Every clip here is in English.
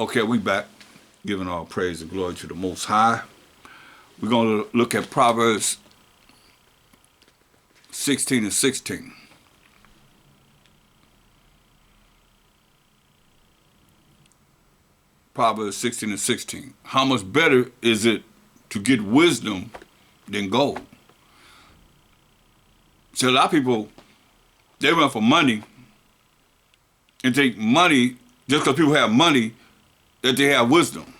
Okay, we back, giving all praise and glory to the Most High. We're going to look at Proverbs 16 and 16. Proverbs 16 and 16. How much better is it to get wisdom than gold? So a lot of people, they run for money and take money just because people have money that they have wisdom.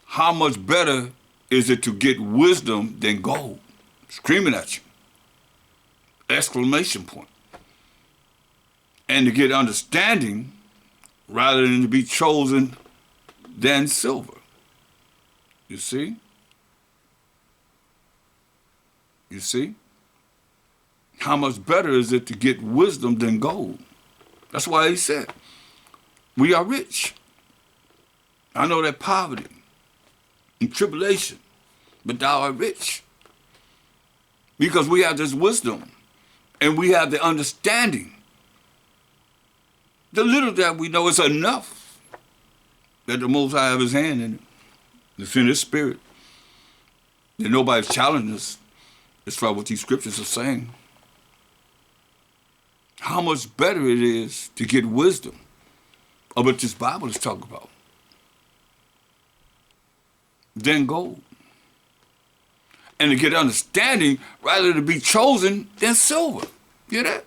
How much better is it to get wisdom than gold? Screaming at you. Exclamation point. And to get understanding rather than to be chosen than silver. You see? You see? How much better is it to get wisdom than gold? That's why he said, we are rich. I know that poverty and tribulation, but thou art rich. Because we have this wisdom and we have the understanding. The little that we know is enough that the Most High have his hand in it. It's in his spirit. That nobody's challenging us as far as what these scriptures are saying. How much better it is to get wisdom of what this Bible is talking about than gold. And to get understanding rather than be chosen than silver. Get that?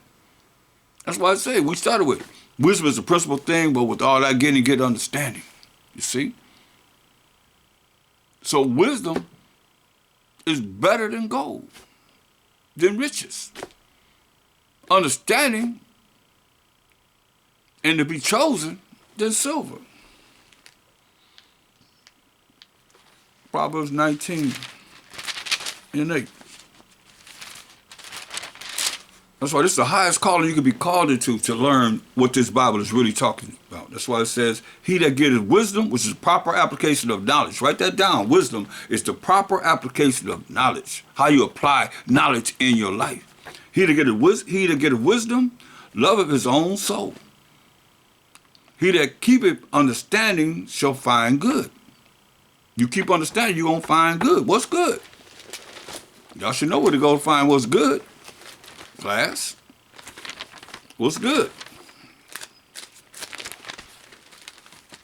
That's why I say we started with wisdom is the principal thing, but with all that getting, get understanding. You see? So wisdom is better than gold, than riches. Understanding and to be chosen than silver. Proverbs 19 and 8. That's why this is the highest calling you could be called into to learn what this Bible is really talking about. That's why it says, he that getteth wisdom, which is proper application of knowledge. Write that down. Wisdom is the proper application of knowledge. How you apply knowledge in your life. He that getteth wisdom, loveth his own soul. He that keepeth understanding shall find good. You keep understanding, you're going to find good. What's good? Y'all should know where to go to find what's good. Class, what's good?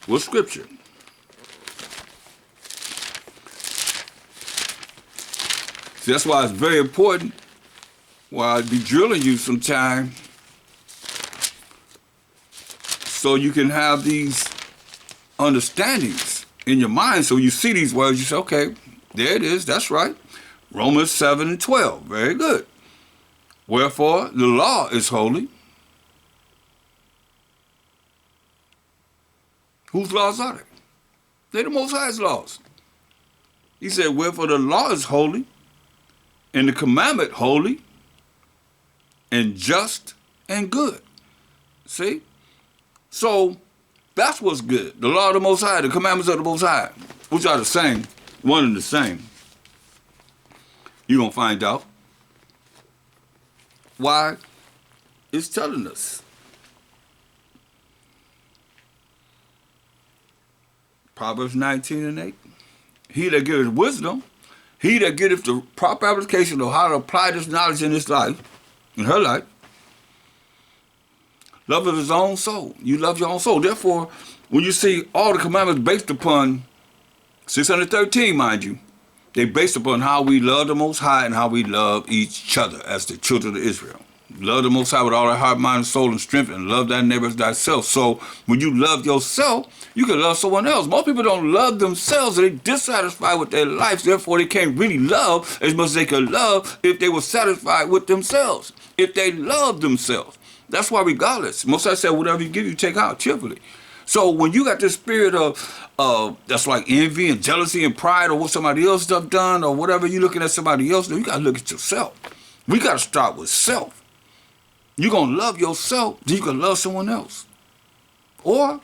What's scripture? See, that's why it's very important. Why I'd be drilling you sometime so you can have these understandings in your mind. So you see these words, you say, okay, there it is, that's right. Romans 7 and 12, very good. Wherefore, the law is holy. Whose laws are they? They're the Most High's laws. He said, wherefore the law is holy, and the commandment holy, and just and good. See? So, that's what's good. The law of the Most High, the commandments of the Most High, which are the same, one and the same. You're going to find out. Why? It's telling us. Proverbs 19 and 8. He that giveth wisdom, he that getteth the proper application of how to apply this knowledge in his life, in her life, loveth his own soul. You love your own soul. Therefore, when you see all the commandments based upon 613, mind you, they based upon how we love the Most High and how we love each other as the children of Israel. Love the Most High with all our heart, mind, soul, and strength, and love thy neighbor as thyself. So when you love yourself, you can love someone else. Most people don't love themselves. They're dissatisfied with their lives. Therefore, they can't really love as much as they could love if they were satisfied with themselves, if they love themselves. That's why regardless, Most High said, whatever you give, you take out cheerfully. So when you got this spirit of that's like envy and jealousy and pride or what somebody else have done or whatever, you looking at somebody else, you got to look at yourself. We got to start with self. You're going to love yourself, then you can love someone else. Or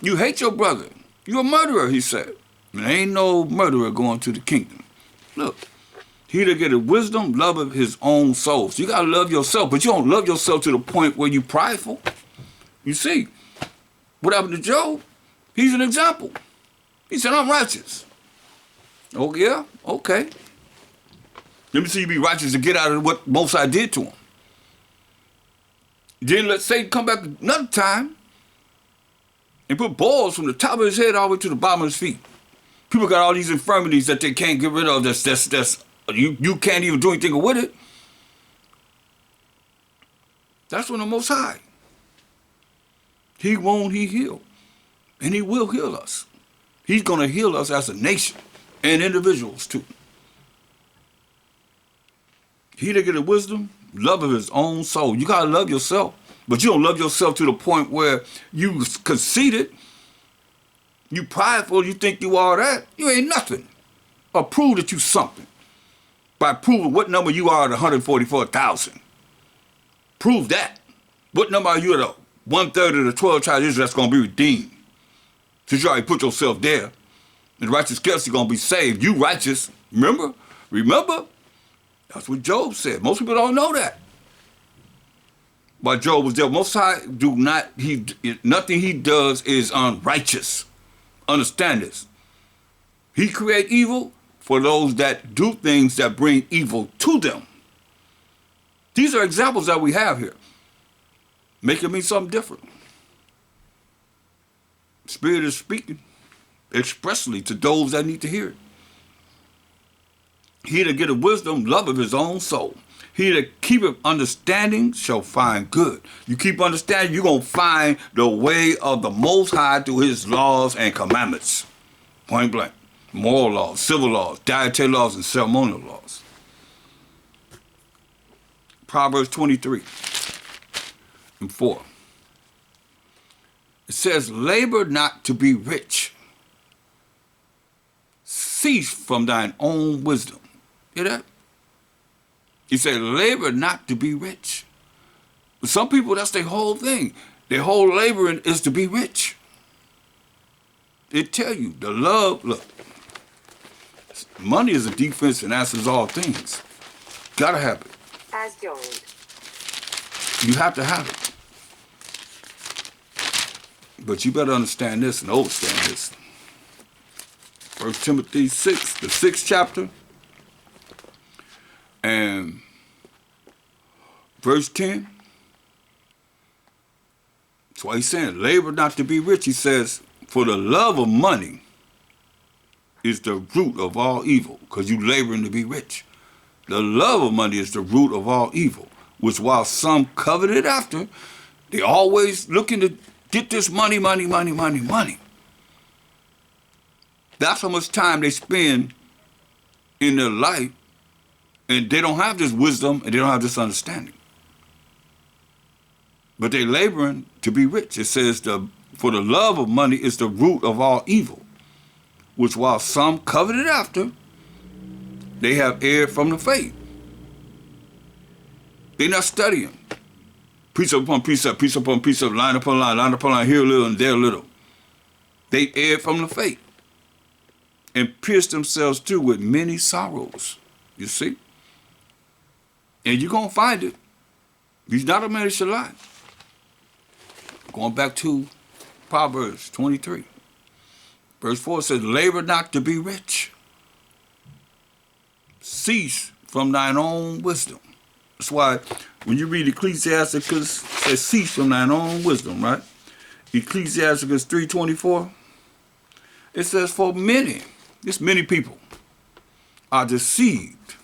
you hate your brother. You're a murderer, he said. And there ain't no murderer going to the kingdom. Look, he that getteth wisdom loveth his own soul. So you got to love yourself, but you don't love yourself to the point where you prideful. You see, What happened to Job? He's an example. He said, I'm righteous. Oh, yeah? Okay. Let me see you be righteous to get out of what Most High did to him. Then let Satan come back another time and put balls from the top of his head all the way to the bottom of his feet. People got all these infirmities that they can't get rid of. You can't even do anything with it. That's from the Most High. He won't, he heal. And he will heal us. He's going to heal us as a nation and individuals too. He that getteth wisdom, love of his own soul. You got to love yourself. But you don't love yourself to the point where you conceited, you prideful, you think you are that. You ain't nothing. Or prove that you something. By proving what number you are at 144,000. Prove that. What number are you at 1/3 of the 12 tribes of Israel that's going to be redeemed? Since you already put yourself there. And the righteous scarcely going to be saved. You righteous. Remember? That's what Job said. Most people don't know that. But Job was there. Most High nothing he does is unrighteous. Understand this. He create evil for those that do things that bring evil to them. These are examples that we have here. Make it mean something different. Spirit is speaking expressly to those that need to hear it. He that getteth wisdom, love of his own soul. He that keepeth understanding shall find good. You keep understanding, you're going to find the way of the Most High through his laws and commandments. Point blank. Moral laws, civil laws, dietary laws, and ceremonial laws. Proverbs 23:4. It says, labor not to be rich. Cease from thine own wisdom. Hear that? He said, labor not to be rich. But some people, that's their whole thing. Their whole laboring is to be rich. They tell you, the love, look, money is a defense and answers all things. Gotta have it. As joined. You have to have it. But you better understand this and understand this. 1 Timothy 6, the 6th chapter, and verse 10. That's why he's saying, labor not to be rich. He says, for the love of money is the root of all evil, because you laboring to be rich. The love of money is the root of all evil, which while some covet it after, they always looking to get this money. That's how much time they spend in their life, and they don't have this wisdom and they don't have this understanding. But they're laboring to be rich. It says, for the love of money is the root of all evil, which while some covet it after, they have erred from the faith. They're not studying. Precept upon precept, precept upon precept, line upon line, here a little and there a little. They erred from the faith and pierced themselves too with many sorrows. You see? And you're going to find it. He's not a man that shall lie. Going back to Proverbs 23. Verse 4 says, labor not to be rich. Cease from thine own wisdom. That's why when you read Ecclesiasticus, it says cease from thine own wisdom, right? Ecclesiasticus 3:24, it says, for many people are deceived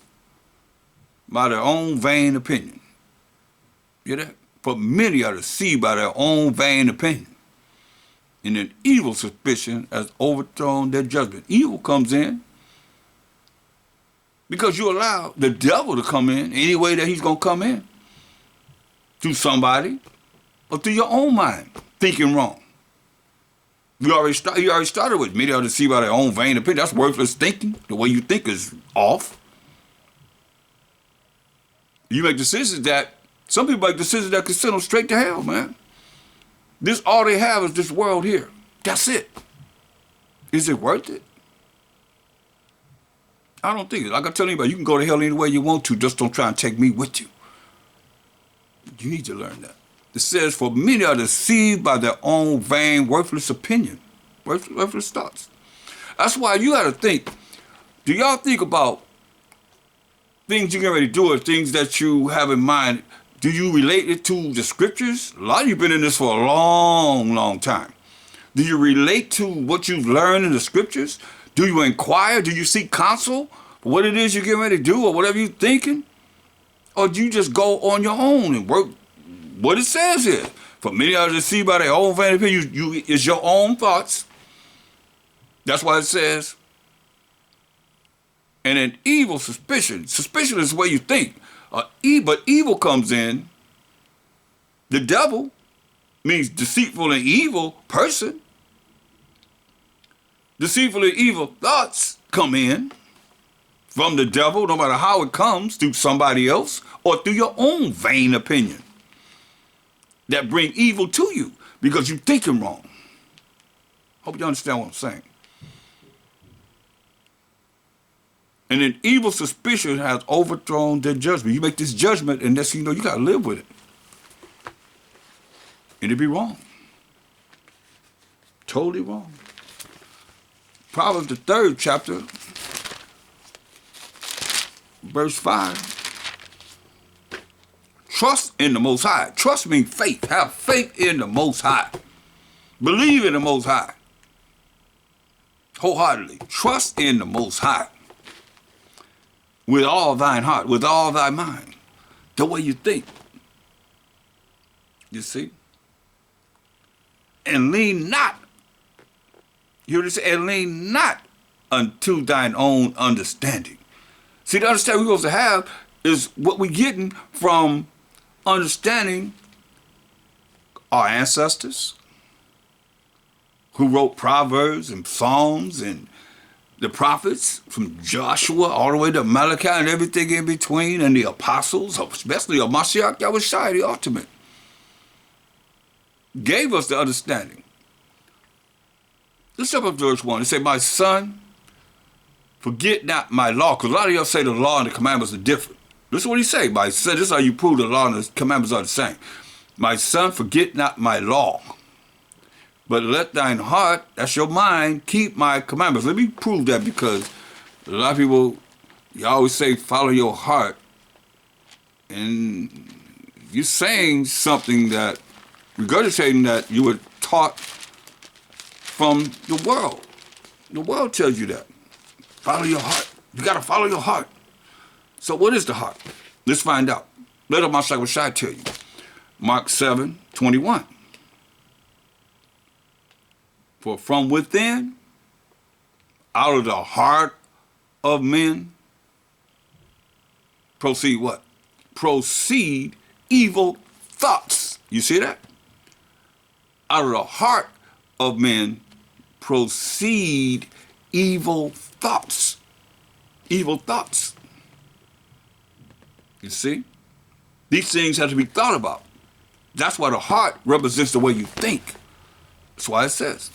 by their own vain opinion. You hear that? For many are deceived by their own vain opinion. And an evil suspicion has overthrown their judgment. Evil comes in because you allow the devil to come in any way that he's going to come in. Through somebody or through your own mind, thinking wrong. You already started with many are deceived by their own vain opinion. That's worthless thinking. The way you think is off. You make decisions that, some people make decisions that can send them straight to hell, man. This, all they have is this world here. That's it. Is it worth it? I don't think it. Like I tell anybody, you can go to hell any way you want to, just don't try and take me with you. You need to learn that. It says, for many are deceived by their own vain, worthless opinion, worthless thoughts. That's why you got to think. Do y'all think about things you get ready to do or things that you have in mind? Do you relate it to the scriptures? A lot of you been in this for a long, long time. Do you relate to what you've learned in the scriptures? Do you inquire? Do you seek counsel for what it is you're getting ready to do or whatever you're thinking? Or do you just go on your own and work what it says here? For many are deceived by their own vain opinion. It's your own thoughts. That's why it says. And an evil suspicion. Suspicion is the way you think. But evil comes in. The devil means deceitful and evil person. Deceitful and evil thoughts come in from the devil, no matter how it comes, through somebody else or through your own vain opinion that bring evil to you because you're thinking wrong. Hope you understand what I'm saying. And an evil suspicion has overthrown their judgment. You make this judgment, and that's, you got to live with it. And it'd be wrong. Totally wrong. Proverbs, the 3rd chapter, verse 5. Trust in the Most High. Trust means faith. Have faith in the Most High. Believe in the Most High. Wholeheartedly. Trust in the Most High. With all thine heart, with all thy mind. The way you think. You see? And lean not. You hear what it say? And lean not unto thine own understanding. See, the understanding we're supposed to have is what we're getting from understanding our ancestors who wrote Proverbs and Psalms and the prophets from Joshua all the way to Malachi and everything in between, and the apostles, especially of Mashiach Yahushua, the ultimate, gave us the understanding. Let's jump up to verse 1. It says, my son, forget not my law. Because a lot of y'all say the law and the commandments are different. This is what he say. My son, this is how you prove the law and the commandments are the same. My son, forget not my law. But let thine heart, that's your mind, keep my commandments. Let me prove that, because a lot of people, you always say, follow your heart. And you're saying something that, regurgitating that you were taught from the world. The world tells you that. Follow your heart. You got to follow your heart. So what is the heart? Let's find out. Let Mashiach Yahushua tell you. Mark 7:21. For from within, out of the heart of men, proceed what? Proceed evil thoughts. You see that? Out of the heart of men proceed evil thoughts. Evil thoughts. You see? These things have to be thought about. That's why the heart represents the way you think. That's why it says.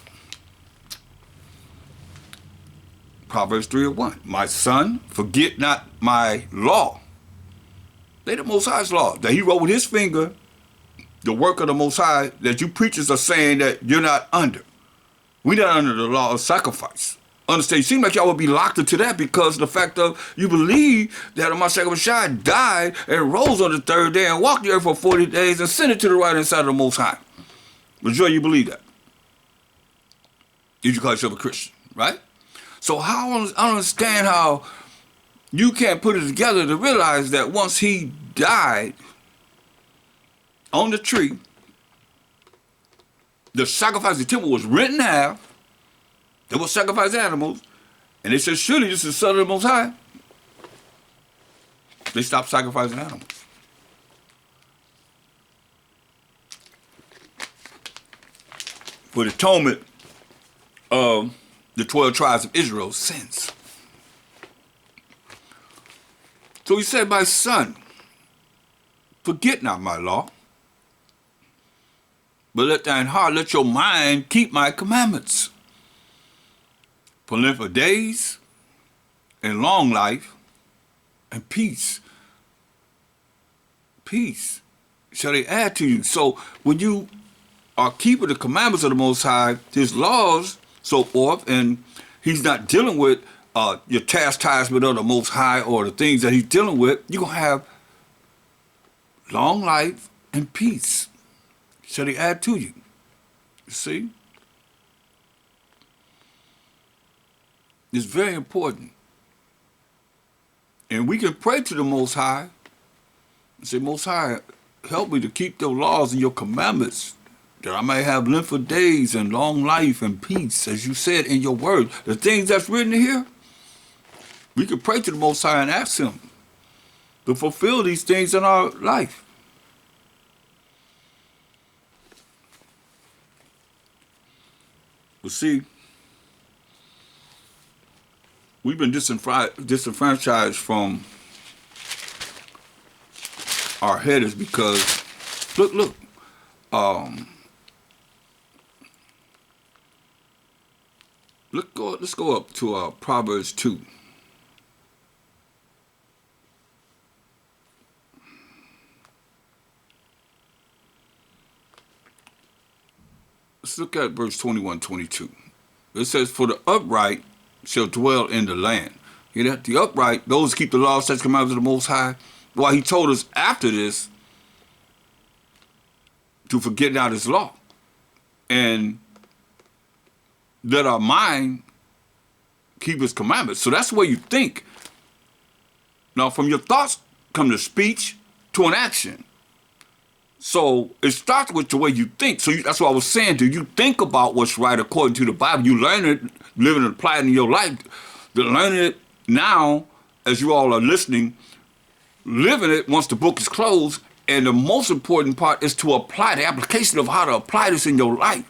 Proverbs 3:1. My son, forget not my law. They the Most High's law that he wrote with his finger, the work of the Most High, that you preachers are saying that you're not under. We're not under the law of sacrifice. Understand? It seems like y'all would be locked into that because the fact of you believe that Mashiach Yahushua died and rose on the 3rd day and walked the earth for 40 days and sent it to the right hand side of the Most High. Majority you believe that. Did you call yourself a Christian, right? So I don't understand how you can't put it together to realize that once he died on the tree, the sacrifice of the temple was rent in half. They would sacrifice animals. And they said, surely this is the Son of the Most High. They stopped sacrificing animals. For the atonement of the 12 tribes of Israel's sins. So he said, my son, forget not my law, but let thine heart, let your mind keep my commandments. For length of days and long life and peace. Peace. shall they add to you. So when you are keeping the commandments of the Most High, His laws, so forth, and He's not dealing with your chastisement of the Most High or the things that He's dealing with, you're going to have long life and peace. Shall He add to you? You see? It's very important. And we can pray to the Most High and say, Most High, help me to keep your laws and your commandments, that I may have length of days and long life and peace, as you said in your word. The things that's written here, we can pray to the Most High and ask Him to fulfill these things in our life. But see, we've been disenfranchised from our headers because, look, let's go up to Proverbs 2. Let's look at verse 21, 22. It says, for the upright shall dwell in the land. Hear that? The upright, those who keep the law, statutes, commandments of the Most High. Why He told us after this to forget not His law and let our mind keep His commandments. So that's the way you think. Now, from your thoughts come the speech to an action. So it starts with the way you think. So that's what I was saying. Do you think about what's right according to the Bible? You learn it, live it, and apply it in your life. To learn it now, as you all are listening, living it once the book is closed. And the most important part is to apply the application of how to apply this in your life.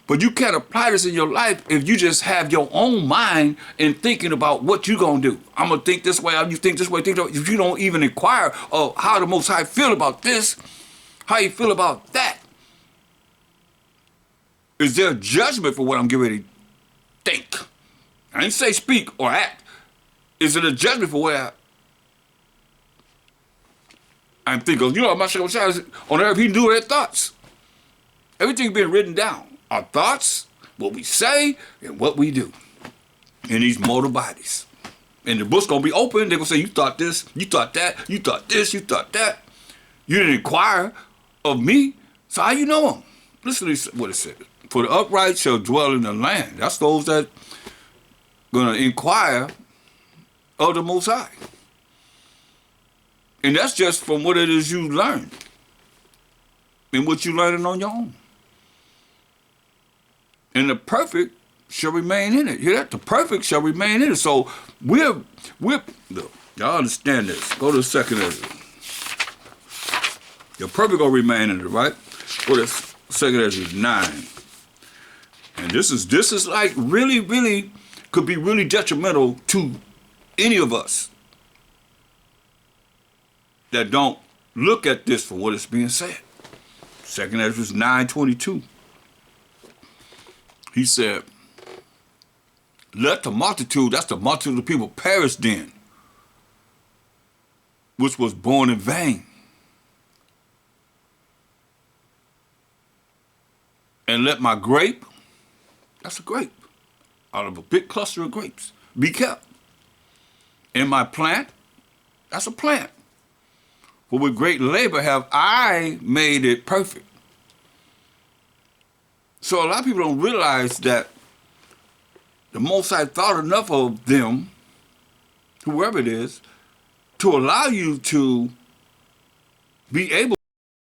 But you can't apply this in your life if you just have your own mind and thinking about what you're going to do. I'm going to think this way, you think this way, think that way. If you don't even inquire of how the Most High feel about this, how you feel about that. Is there a judgment for what I'm getting ready to think? I didn't say speak or act. Is it a judgment for where I'm thinking? You know, my Shah on earth, He knew their thoughts. Everything's been written down. Our thoughts, what we say, and what we do in these mortal bodies. And the book's going to be open. They're going to say, you thought this, you thought that, you thought this, you thought that. You didn't inquire of me, so how you know Him? Listen to what it says. For the upright shall dwell in the land. That's those that going to inquire of the Most High. And that's just from what it is you learned and what you learning on your own. And the perfect shall remain in it. Hear that? The perfect shall remain in it. So we're look, y'all understand this. Go to 2nd Ezra. The perfect gonna remain in it, right? Go to 2nd Ezra 9. And this is like really could be really detrimental to any of us that don't look at this for what is being said. 2nd Ezra 9:22. He said, let the multitude, that's the multitude of people, perish then, which was born in vain. And let my grape, that's a grape, out of a big cluster of grapes, be kept. And my plant, that's a plant. For with great labor have I made it perfect. So a lot of people don't realize that the Most High thought enough of them, whoever it is, to allow you to be able